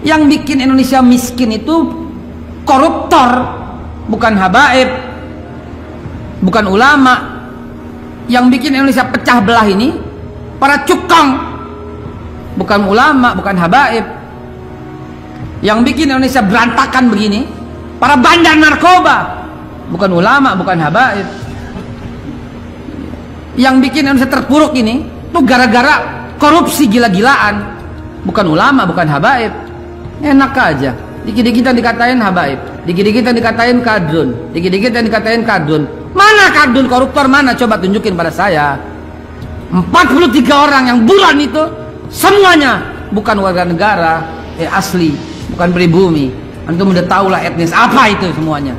Yang bikin Indonesia miskin itu koruptor, bukan habaib, bukan ulama. Yang bikin Indonesia pecah belah ini para cukong, bukan ulama, bukan habaib. Yang bikin Indonesia berantakan begini para bandar narkoba, bukan ulama, bukan habaib. Yang bikin Indonesia terpuruk ini tuh gara-gara korupsi gila-gilaan, bukan ulama, bukan habaib. Enak aja, dikit-dikit dikatain habaib, dikit-dikit dikatain kadrun, dikit-dikit dikatain kadrun. Mana kadrun koruptor, mana? Coba tunjukin pada saya. 43 orang yang buron itu semuanya bukan warga negara asli, bukan pribumi. Antum udah tahu lah etnis apa itu semuanya.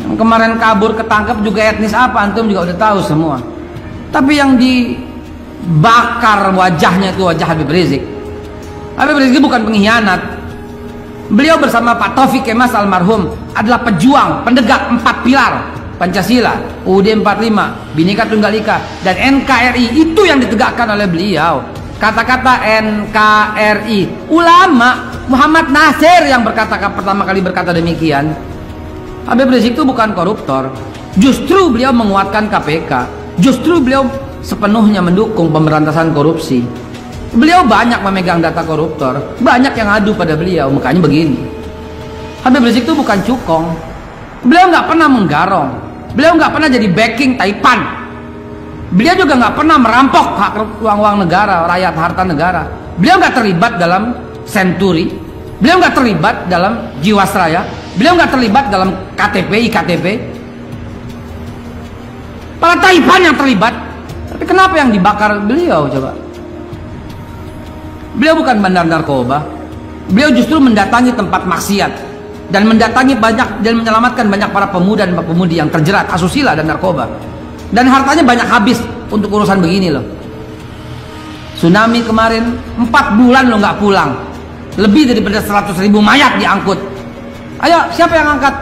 Yang kemarin kabur ketangkep juga etnis apa, antum juga udah tahu semua. Tapi yang dibakar wajahnya itu wajah Habib Rizik. Habib Rizik bukan pengkhianat. Beliau bersama Pak Taufik Kemas almarhum adalah pejuang, penegak 4 pilar Pancasila, UUD 45, Bhinneka Tunggal Ika, dan NKRI. Itu yang ditegakkan oleh beliau. Kata-kata NKRI, ulama Muhammad Nasir yang pertama kali berkata demikian. Habib Rizik itu bukan koruptor. Justru beliau menguatkan KPK. Justru beliau sepenuhnya mendukung pemberantasan korupsi. Beliau banyak memegang data koruptor, banyak yang adu pada beliau. Makanya begini, Habib Rizik itu bukan cukong. Beliau nggak pernah menggarong. Beliau nggak pernah jadi backing Taipan. Beliau juga nggak pernah merampok hak uang negara, rakyat, harta negara. Beliau nggak terlibat dalam Senturi. Beliau nggak terlibat dalam Jiwasraya. Beliau nggak terlibat dalam KTP, IKTP. Para Taipan yang terlibat. Tapi kenapa yang dibakar beliau coba? Beliau bukan bandar narkoba. Beliau justru mendatangi tempat maksiat dan mendatangi banyak dan menyelamatkan banyak para pemuda dan pemudi yang terjerat asusila dan narkoba. Dan hartanya banyak habis untuk urusan begini loh. Tsunami kemarin 4 bulan lo nggak pulang. Lebih daripada 100.000 mayat diangkut. Ayo, siapa yang angkat?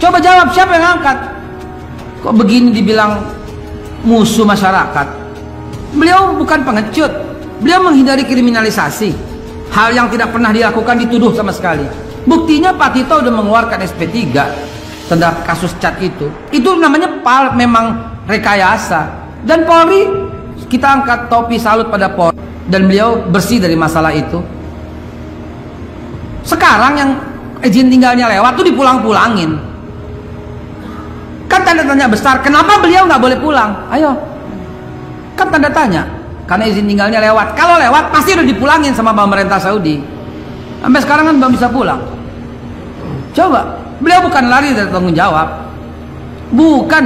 Coba jawab, siapa yang angkat? Kok begini dibilang musuh masyarakat? Beliau bukan pengecut. Beliau menghindari kriminalisasi. Hal yang tidak pernah dilakukan dituduh sama sekali. Buktinya Pak Tito udah mengeluarkan SP3 tentang kasus cat itu. Itu namanya memang rekayasa. Dan Polri, kita angkat topi salut pada Polri. Dan beliau bersih dari masalah itu. Sekarang yang izin tinggalnya lewat tuh dipulang-pulangin. Kan tanda tanya besar, kenapa beliau nggak boleh pulang? Ayo, kan tanda tanya. Karena izin tinggalnya lewat. Kalau lewat pasti udah dipulangin sama pemerintah Saudi. Sampai sekarang kan belum bisa pulang. Coba, beliau bukan lari dari tanggung jawab. Bukan.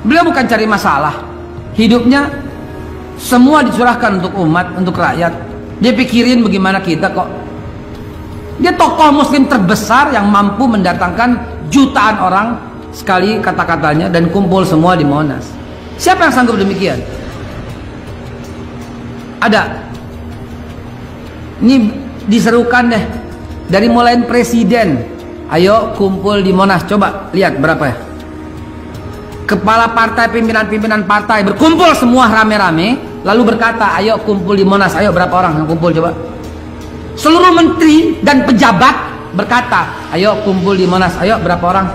Beliau bukan cari masalah. Hidupnya semua dicurahkan untuk umat, untuk rakyat. Dia pikirin bagaimana kita kok. Dia tokoh muslim terbesar yang mampu mendatangkan jutaan orang sekali kata-katanya dan kumpul semua di Monas. Siapa yang sanggup demikian? Ada. Ini diserukan deh. Dari mulai presiden, ayo kumpul di Monas. Coba lihat berapa ya. Kepala partai, pimpinan-pimpinan partai berkumpul semua rame-rame, lalu berkata, ayo kumpul di Monas. Ayo berapa orang yang kumpul coba? Seluruh menteri dan pejabat berkata, ayo kumpul di Monas. Ayo berapa orang?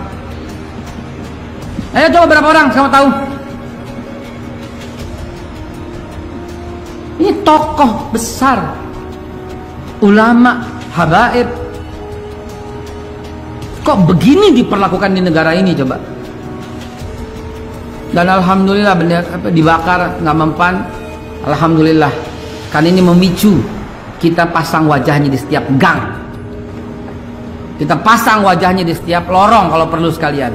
Ayo coba berapa orang? Kamu tahu? Ini tokoh besar, ulama, habaib. Kok begini diperlakukan di negara ini coba? Dan alhamdulillah dibakar nggak mempan. Alhamdulillah, kan ini memicu kita pasang wajahnya di setiap gang. Kita pasang wajahnya di setiap lorong kalau perlu sekalian.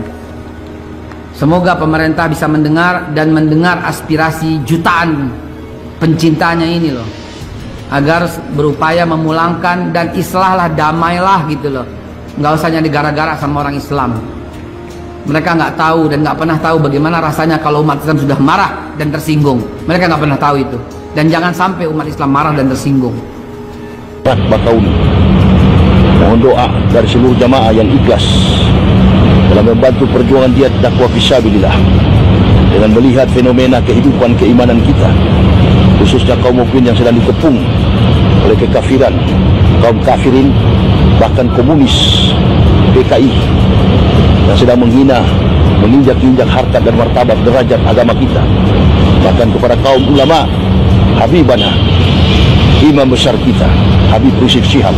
Semoga pemerintah bisa mendengar dan mendengar aspirasi jutaan pencintanya ini loh, agar berupaya memulangkan dan islahlah, damailah gitu loh. Nggak usah nyari gara-gara sama orang Islam. Mereka nggak tahu dan nggak pernah tahu bagaimana rasanya kalau umat Islam sudah marah dan tersinggung. Mereka nggak pernah tahu itu. Dan jangan sampai umat Islam marah dan tersinggung. Bakauni, mohon doa dari seluruh jamaah yang ikhlas dalam membantu perjuangan jihad dakwah fisabilillah dengan melihat fenomena kehidupan keimanan kita khususnya kaum mukmin yang sedang dikepung oleh kekafiran, kaum kafirin, bahkan komunis, PKI yang sedang menghina, menginjak-injak harkat dan martabat derajat agama kita. Bahkan kepada kaum ulama, Habibana, imam besar kita, Habib Rizik Syihab.